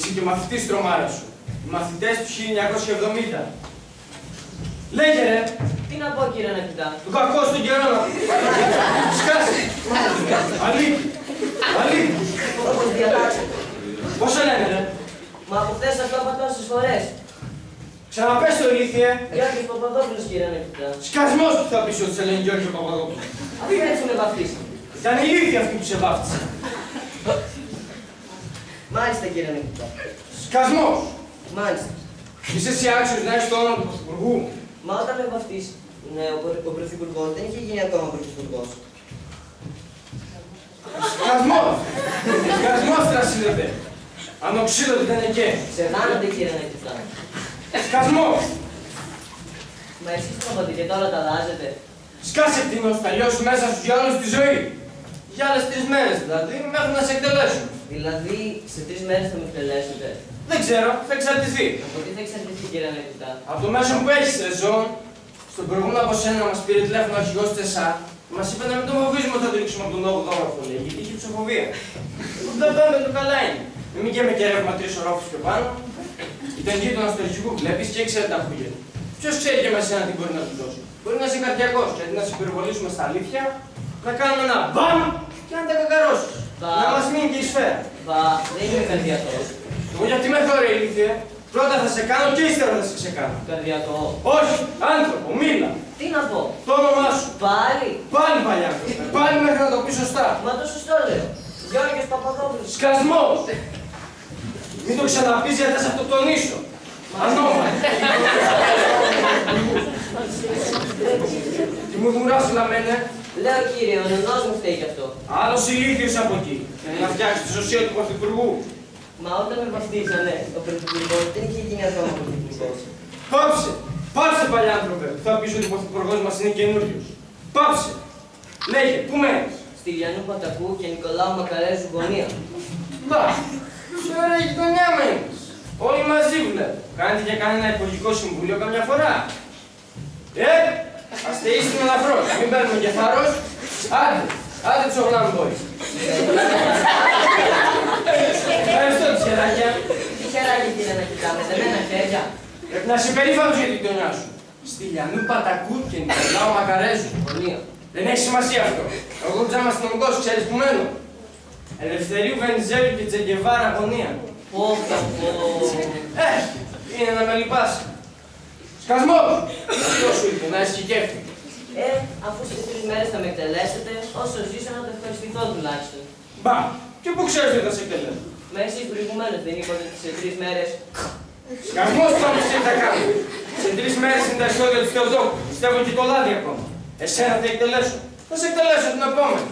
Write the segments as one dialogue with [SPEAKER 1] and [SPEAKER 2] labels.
[SPEAKER 1] Εσύ και ο μαθητής τρομάρα σου. Οι μαθητές του 1970. Λέγε ρε!
[SPEAKER 2] Τι να πω, κύριε Νακητά.
[SPEAKER 1] Το κακό στον καιρό να πει. Σκάσε! Αλήθεια! Αλήθεια!
[SPEAKER 2] Όπως διατάξετε.
[SPEAKER 1] Πόσο λένε ρε!
[SPEAKER 2] Μα από χθες αυτό είπα τόσες φορές.
[SPEAKER 1] Ξαναπες το ηλίθιε!
[SPEAKER 2] Γιώργος Παπαδόπουλος, κύριε Νακητά.
[SPEAKER 1] Σκασμός που θα πεις ότι σε λένε Γιώργο Παπαδόπουλο.
[SPEAKER 2] Αφού έτσι με βαφτίσατε.
[SPEAKER 1] Ήταν ηλίθια αυτή που σε βάφτισε.
[SPEAKER 2] Μάλιστα, κύριε Νακητά.
[SPEAKER 1] Σκασμός!
[SPEAKER 2] Μάλιστα.
[SPEAKER 1] Είσαι εσύ άξιος να έχεις το όνομα του Πρωθυπουργού.
[SPEAKER 2] Μα όταν με βαφτίσει, ναι, ο Πρωθυπουργός δεν είχε γίνει ακόμα Πρωθυπουργός.
[SPEAKER 1] Σκασμός! Σκασμός τρασίλετε. Ανοξύλωτη δεν είναι και.
[SPEAKER 2] Ξεγάνατε, κύριε Νακητά.
[SPEAKER 1] Σκασμός!
[SPEAKER 2] Μα εσείς τρομοτείτε και τώρα τα αλλάζετε.
[SPEAKER 1] Σκάσε κτηνός, θα λιώσει μέσα σου για όλη τη ζωή. Για άλλες 3 μέρες δηλαδή, μέχρι να σε εκτελέσουν.
[SPEAKER 2] Δηλαδή, σε 3 μέρες θα με εκτελέσετε.
[SPEAKER 1] Δεν ξέρω, θα εξαρτηθεί.
[SPEAKER 2] Από τι θα εξαρτηθεί, κύριε Νακητά.
[SPEAKER 1] Από το μέσο που έχεις σεζόν, στον προηγούμενο από σένα μας πήρε τηλέφωνο ο αρχηγός της ΕΣΑ. Μας είπε να μην το φοβίζουμε ότι θα το ρίξουμε από τον 8ο όροφο, λέει, γιατί είχε ψοφοβία. Δεν πάμε το καλά είναι. Μην και με κερεύμα 3 ορόφους πιο πάνω. Ήταν γείτονας του αρχηγού, βλέπεις και ήξερε τα φούγια. Ποιος ξέρει και με σένα τι μπορεί να του δώσει. Μπορεί να είσαι καρδιακός και αντί να σε υπερβολήσουμε στα αλήθεια, να κάνουμε ένα μπαμ και να τα κακαρώσεις. Να μας μείνει και η σφαίρα.
[SPEAKER 2] Μπα, δεν είμαι καρδιακός.
[SPEAKER 1] Εγώ γιατί με θωρεί ηλίθιε. Πρώτα θα σε κάνω και ύστερα θα σε ξεκάνω.
[SPEAKER 2] Καρδιακό.
[SPEAKER 1] Όχι, άνθρωπο, μίλα.
[SPEAKER 2] Τι να πω.
[SPEAKER 1] Το όνομά σου.
[SPEAKER 2] Πάλι.
[SPEAKER 1] Πάλι παλιά. Πάλι μέχρι να το πει σωστά.
[SPEAKER 2] Μα το σωστό λέω. Γιώργος Παπαδόπουλος.
[SPEAKER 1] Σκασμός. Μην το ξαναπείς γιατί θα σε αυτοκτονήσω. Ανώμαλα. Τι μου δημουράσου λαμένε.
[SPEAKER 2] Λέω, κύριε, ο νονός μου φταίει γι' αυτό.
[SPEAKER 1] Άλλος ηλίθιος από εκεί. Θέλει να φτιάξει τη σωσία του Πρωθυπουργού.
[SPEAKER 2] Μα όταν με βαφτίσανε, ο Πρωθυπουργός δεν είχε γίνει ακόμα Πρωθυπουργός.
[SPEAKER 1] Πάψε! Πάψε παλιάνθρωπε! Θα πεις ότι ο Πρωθυπουργός μας είναι καινούριος. Πάψε! Λέγε, πού μένεις?
[SPEAKER 2] Στη Λιανού Πατακού και Νικολάου Μακαρέζου γωνία.
[SPEAKER 1] Μπα! Σε ωραία γειτονιά μένεις. Όλοι μαζί βλέπω. Κάνετε και κανένα υπουργικό συμβούλιο καμιά φορά. Ας θεήσουν ελαφρώς. Μην παίρνουμε και θάρρος. Άντε! Άντε ψωχνάμε μπορείς. Ευχαριστώ τη χεράκια.
[SPEAKER 2] Τι χεράκι, κύριε Νακητά, με δεμένα χέρια.
[SPEAKER 1] Πρέπει να είσαι περήφανος για την γειτονιά σου. Στη Λιανού Πατακού και Νικολάου Μακαρέζου.
[SPEAKER 2] Γωνία.
[SPEAKER 1] Δεν έχει σημασία αυτό. Εγώ τζάμα αστυνομικός, ξέρεις που μένω. Ελευθερίου Βενιζέλου και Τσεγκεβάρα γωνία.
[SPEAKER 2] Πω.
[SPEAKER 1] Είναι να με λυπάσαι. Σκασμός! Αυτό σου είπε, να είσαι και κέφι.
[SPEAKER 2] Αφού σε 3 μέρες θα με εκτελέσετε, όσο ζήσω να το ευχαριστηθώ τουλάχιστον.
[SPEAKER 1] Μπα! Και πού ξέρεις ότι θα σε εκτελέσω.
[SPEAKER 2] Μα εσείς προηγουμένως δεν είπατε ότι σε 3 μέρες.
[SPEAKER 1] Σκασμός πάμε σε θα κάνω. Σε 3 μέρες είναι τα ιστορία του Θεοδόκου. Πιστεύω και το λάδι ακόμα. Εσένα θα εκτελέσω. Θα σε εκτελέσω την επόμενη.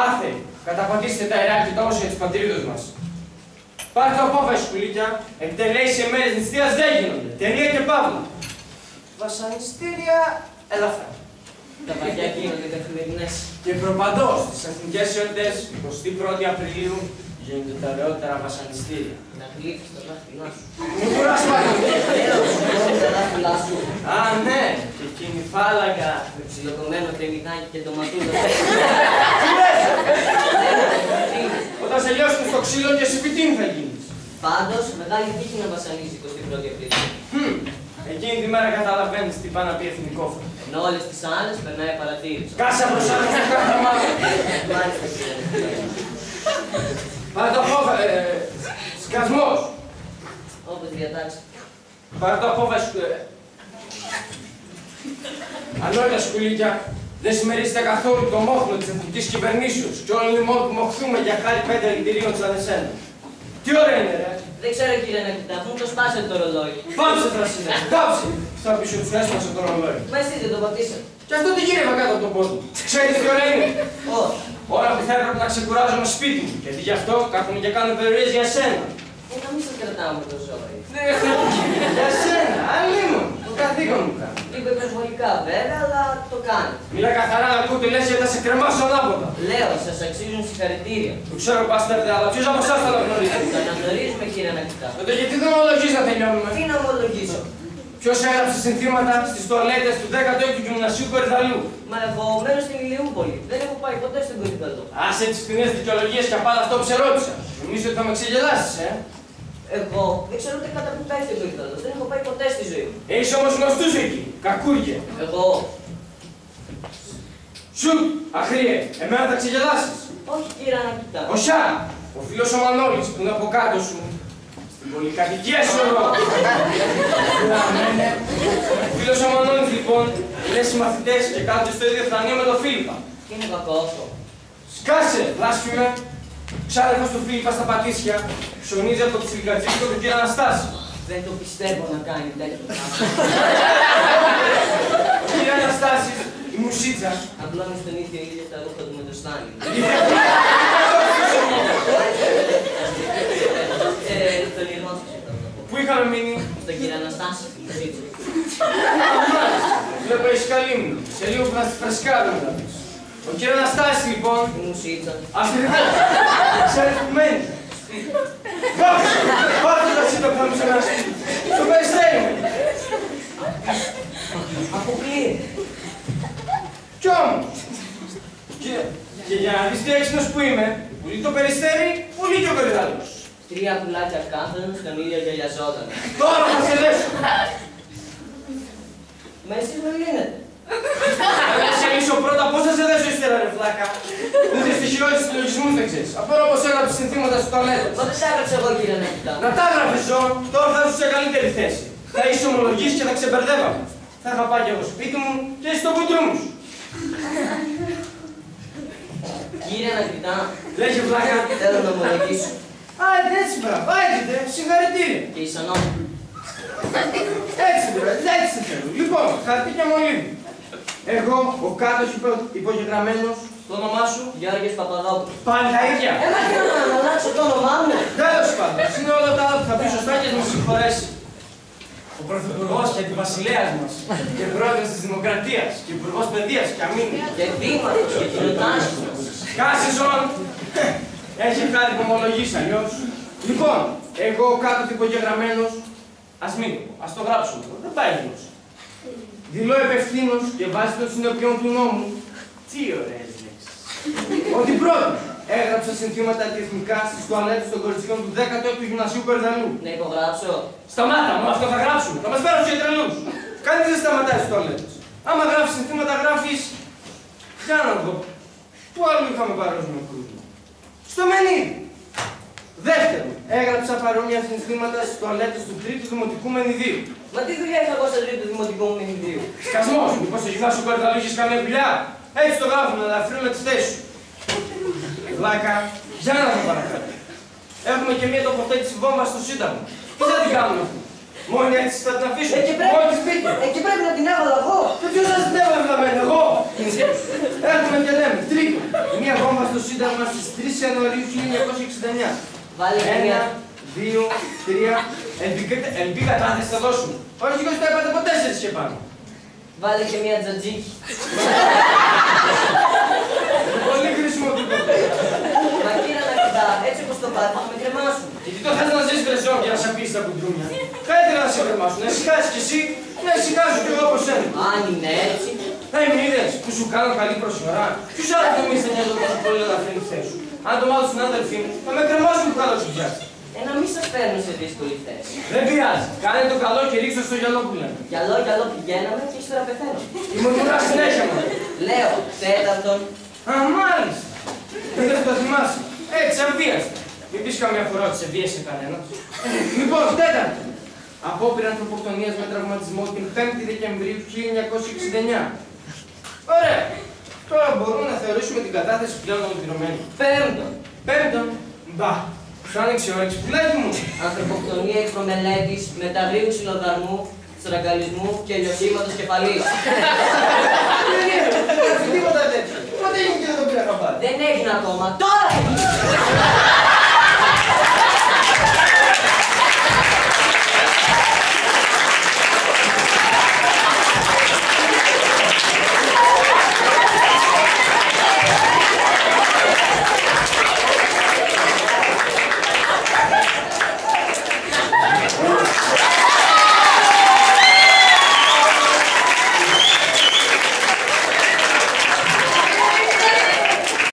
[SPEAKER 1] Άθεοι, καταπατήστε τα ιεράρχη τα όσια της πατρίδος μας. Πάρτε απόφαση, σκουλίκια. Εκτελέσεις σε μέρες νηστείας δεν γίνονται. Τελεία και παύλα. Βασανιστήρια ελαφρά.
[SPEAKER 2] Τα παγιά γίνονται καθημερινές.
[SPEAKER 1] Και προπαντός στις εθνικές εορτές, 21η Απριλίου, γίνονται τα ωραιότερα βασανιστήρια.
[SPEAKER 2] Να γλύφεις τα δάχτυλά σου.
[SPEAKER 1] Μην κουράς πάλι.
[SPEAKER 2] Τα δάχτυλά σου.
[SPEAKER 1] Α, ναι. Και εκείνη η φάλαγγα.
[SPEAKER 2] Με ψιλοκομμένο κρεμμυδάκι και ντοματούλα.
[SPEAKER 1] Τι λες! Όταν σε λιώσουν στο ξύλο και συμπιτήν θα γίνεις.
[SPEAKER 2] Πάντως, μεγάλη τύχη να βασανίζει 21η Απριλίου.
[SPEAKER 1] Εκείνη τη μέρα καταλαβαίνεις τι πάει να πει εθνικόφωνο.
[SPEAKER 2] Ενώ όλες τις άλλες περνάει παρατήρηση.
[SPEAKER 1] Κάσα μπροστά στο πράγμα.
[SPEAKER 2] Μάλιστα, κύριε.
[SPEAKER 1] Πάρε το απόφαση. Σκασμός.
[SPEAKER 2] Όπως διατάξει.
[SPEAKER 1] Πάρε το απόφαση. Ανόητα σκουλίκια. Δεν συμμερίζετε καθόλου το μόχλο της εθνικής κυβερνήσεως και όλοι λοιπόν που μοχθούμε για χάρη 5 ελιτηρίων σαν εσένα. Τι ώρα είναι, ρε!
[SPEAKER 2] Δεν ξέρω, κύριε Νακητά, αφού μου το σπάσετε το ρολόι.
[SPEAKER 1] Πάψε, Θρασινέ! Πάψε! Θα πεις ότι σου έσπασε το ρολόι.
[SPEAKER 2] Μα εσείς δεν το πατήσατε.
[SPEAKER 1] Και αυτό τι γύρευα κάτω από το πόδι. Ξέρεις τι ώρα είναι.
[SPEAKER 2] Όχι.
[SPEAKER 1] Ώρα που θα έπρεπε να ξεκουράζομαι σπίτι μου. Γιατί γι' αυτό κάθομαι και κάνω περιορίες για σένα.
[SPEAKER 2] Να μην σας κρατάμε το ζώο.
[SPEAKER 1] Για σένα, αλλήμον. Το καθήκον μου κάνω.
[SPEAKER 2] Λίγο υπερβολικά βέβαια, αλλά το κάνει.
[SPEAKER 1] Μιλά καθαρά να ακούτε λες γιατί θα σε κρεμάσω ανάποδα.
[SPEAKER 2] Λέω, σας αξίζουν συγχαρητήρια.
[SPEAKER 1] Το ξέρω, Παστέρτε, αλλά ποιος από εσάς θα το γνωρίζει.
[SPEAKER 2] Το αναγνωρίζουμε, κύριε Νακητά.
[SPEAKER 1] Τότε γιατί δεν ομολογείς να τελειώνουμε.
[SPEAKER 2] Τι να ομολογήσω.
[SPEAKER 1] Ποιος έγραψε συνθήματα στις τουαλέτες του 16ου Γυμνασίου Κορυδαλού.
[SPEAKER 2] Μα εγώ μένω στην Ηλιούπολη. Δεν έχω πάει ποτέ στην Κορυδαλού.
[SPEAKER 1] Άσε τις φθηνές δικαιολογίες και απ' άλλο αυτό που σε ρώτησα. Νομίζω ότι θα με ξεγελάσεις,
[SPEAKER 2] Εγώ δεν ξέρω ούτε κατά που πέφτει ο Ήταλος. Δεν έχω πάει ποτέ στη ζωή μου.
[SPEAKER 1] Έχεις όμως γνωστούς εκεί, κακούργια.
[SPEAKER 2] Εγώ.
[SPEAKER 1] Σουτ, αχρίε, εμένα θα ξεγελάσεις.
[SPEAKER 2] Όχι, κύριε Ανακητά.
[SPEAKER 1] Ο Σιά, ο φίλος ο Μανώλης που είναι από κάτω σου. Στην πολυκατοικία σου εδώ. Ο φίλος ο Μανώλης λοιπόν είναι συμμαθητές και κάθονται στο ίδιο φρανείο με τον Φίλιππα.
[SPEAKER 2] Τι είναι κακό αυτό.
[SPEAKER 1] Σκάσε, βλάσφημε. Ξάδερφος του Φίλιππα στα Πατήσια, ψωνίζει από το ψιλικατζίκο του κύριο Αναστάση.
[SPEAKER 2] Δεν το πιστεύω να κάνει τέτοιο πράγμα.
[SPEAKER 1] Ο κύριο Αναστάσης, η μουσίτσα.
[SPEAKER 2] Απλώνει στον ίδιο ήλιο τα ρούχα του με το στάνι. Τον ήρμα σας ήταν να πω.
[SPEAKER 1] Πού είχαμε μείνει?
[SPEAKER 2] Στον κύριο Αναστάση, τη μουσίτσα.
[SPEAKER 1] Βλέπω έχεις καλή μου. Σε λίγο που να στη φρεσκάρω να τα πεις. Ο κύριο Αναστάσης λοιπόν.
[SPEAKER 2] Η μουσίτσα.
[SPEAKER 1] Ξαρεφουμένη. Πάρτε τα σύντομα μου σε ένα σπίτι. Στο Περιστέρι μου.
[SPEAKER 2] Αποκλείεται.
[SPEAKER 1] Κι όμως. Και για να δεις τι έξυπνος που είμαι, πουλεί το Περιστέρι, πουλεί και ο Κορυδαλός.
[SPEAKER 2] 3 πουλάκια κάθονταν στον ήλιο γελιαζόταν.
[SPEAKER 1] Τώρα θα σε δέσω.
[SPEAKER 2] Μα εσείς με λύνετε.
[SPEAKER 1] Να σε λύσω πρώτα, πώς θα σε δέσω ύστερα ρε φλάκα. Ούτε στοιχειώσεις του λογισμού δεν ξέρεις. Απορώ πως έγραψες συνθήματα στο τουαλέτας.
[SPEAKER 2] Μα δεν τα έγραψα εγώ, κύριε Ανακητά.
[SPEAKER 1] Να τα έγραφες ζω, τώρα θα είσαι σε καλύτερη θέση. Θα είσαι ομολογής και θα ξεμπερδεύαμε. Θα είχα πάει και εγώ σπίτι μου και στο κουτρού μου.
[SPEAKER 2] Κύριε Ανακητά,
[SPEAKER 1] Λέγε φλάκα.
[SPEAKER 2] θέλω να ομολογήσω.
[SPEAKER 1] Άιντε έτσι μπράβο, άιντε, συγχαρητήρια.
[SPEAKER 2] Και εις ανώμη.
[SPEAKER 1] Έτσι μπράβο, έτσι θέλω. Λοιπόν, χαρτί και μολύβι. Εγώ, ο κάτω υπογεγραμμένος, το όνομά σου.
[SPEAKER 2] Γιώργος Παπαδόπουλος.
[SPEAKER 1] Πάλι τα ίδια.
[SPEAKER 2] Μα τι να αλλάξω το όνομά μου.
[SPEAKER 1] Τέλος πάντων, είναι όλα τα άλλα που θα πει σωστά και να με συγχωρέσει. Ο Πρωθυπουργός και αντιβασιλέας μας και πρόεδρος της Δημοκρατίας και υπουργός παιδείας και αμήνης.
[SPEAKER 2] Και δήμαρχος και κοινοτάρχης μας.
[SPEAKER 1] Κάτσε ζών! Έχει κάτι που ομολογείς αλλιώς. Λοιπόν, εγώ κάτω υπογεγραμμένος, ας μην το πω, ας το γράψουμε τώρα, δεν πάει γλώσσα. Δηλώ υπευθύνος και βάσει των συνοπιών του νόμου. Τι ωραίες λέξεις. Ότι πρώτον, έγραψα συνθήματα αντιεθνικά στις τουαλέτες των κοριτσιών του 16ου Γυμνασίου Κορυδαλού.
[SPEAKER 2] Να υπογράψω.
[SPEAKER 1] Σταμάτα, μόνο αυτό θα γράψουμε. Θα μας πέρασουν και τρελούς. Κανείς δεν σταματάει στις τουαλέτες. Άμα γράφεις συνθήματα, γράφεις. Για να δω. Πού άλλο είχαμε παρόμοιο κρούσμα. Στο Μενίδη. Δεύτερον, έγραψα παρόμοια συνθήματα στις τουαλέτες του 3ου Δημοτικού Μενιδίου.
[SPEAKER 2] Μα τι δουλειά είχα εγώ στο 3ο Δημοτικό μου μηνυδίου.
[SPEAKER 1] Σκασμός, μήπως στο γυμνάσιο Κορυδαλού είχες καμία δουλειά. Έτσι το γράφουμε, να αφήνουμε τις θέσεις σου. Βλάκα, για να δω παρακάτω. Έχουμε και μια τοποθέτηση βόμβα στο Σύνταγμα. Τι θα την κάνουμε αυτή. Μόνοι έτσι θα την αφήσουμε. Μόνοι της μπήκε.
[SPEAKER 2] Εκεί πρέπει να την έβαλα εγώ.
[SPEAKER 1] Και ποιος θα την έβαλε βλαμμένη, εγώ. Έχουμε και λέμε. Τρίτο. Μια βόμβα στο Σύνταγμα στις 3 Ιανουαρίου 1969.
[SPEAKER 2] Βάλε και μια.
[SPEAKER 1] 2, 3. Ελπί κατάθεση θα δώσουμε. Όχι, όχι, τα είπατε από 4 και πάνω.
[SPEAKER 2] Βάλε και μια τζατζίκι.
[SPEAKER 1] Πολύ χρήσιμο τίποτα.
[SPEAKER 2] Μα κύριε Ανακητά, έτσι όπως το πάτε θα με κρεμάσουν.
[SPEAKER 1] Γιατί το θες να ζεις βρεζό και να σε πεις τα κουντρούμια. Καλύτερα να σε κρεμάσουν, να ησυχάσεις κι εσύ, να ησυχάζω κι εγώ από σένα.
[SPEAKER 2] Αν είναι έτσι.
[SPEAKER 1] Να μην είδες που σου κάνω καλή προσφορά. Ποιους άλλους νομίζεις θα νοιάζω τόσο πολύ να αφήνει τη θέση σου. Αν το μάθω στην άδελφή μου, θα με κρεμάσουν που καλό σου πιάσει.
[SPEAKER 2] Να μην σας παίρνω σε δύσκολη θέση.
[SPEAKER 1] Δεν πειράζει. Κάνε το καλό και ρίξω στο γυαλό που λέμε.
[SPEAKER 2] Γυαλό πηγαίναμε και ύστερα πεθαίνω.
[SPEAKER 1] Η μουρμουρά συνέχεια μου.
[SPEAKER 2] Λέω, τέταρτον.
[SPEAKER 1] Α, μάλιστα. Δεν το θυμάσαι. Έτσι, αβίαστα. Μην πεις καμιά φορά ότι σε βίασε κανένας. Λοιπόν, τέταρτον. Απόπειρα ανθρωποκτονίας με τραυματισμό την 5η Δεκεμβρίου 1969. Ωραία. Τώρα μπορούμε να θεωρήσουμε την κατάθεση πλέον ολοκληρωμένη.
[SPEAKER 2] Πέμπτον.
[SPEAKER 1] Πέμπτον. Μπα. Σου άνοιξε όρεξη, πουλάκι μου.
[SPEAKER 2] Ανθρωποκτονία εκ προμελέτης, μεταρρύου ξυλοδαρμού, στραγγαλισμού και λιωσίματος κεφαλής.
[SPEAKER 1] Δεν είναι, τίποτα τέτοιο. Πότε έγινε και δεν το πήρα χαμπάρι.
[SPEAKER 2] Δεν έγινε ακόμα. Τώρα!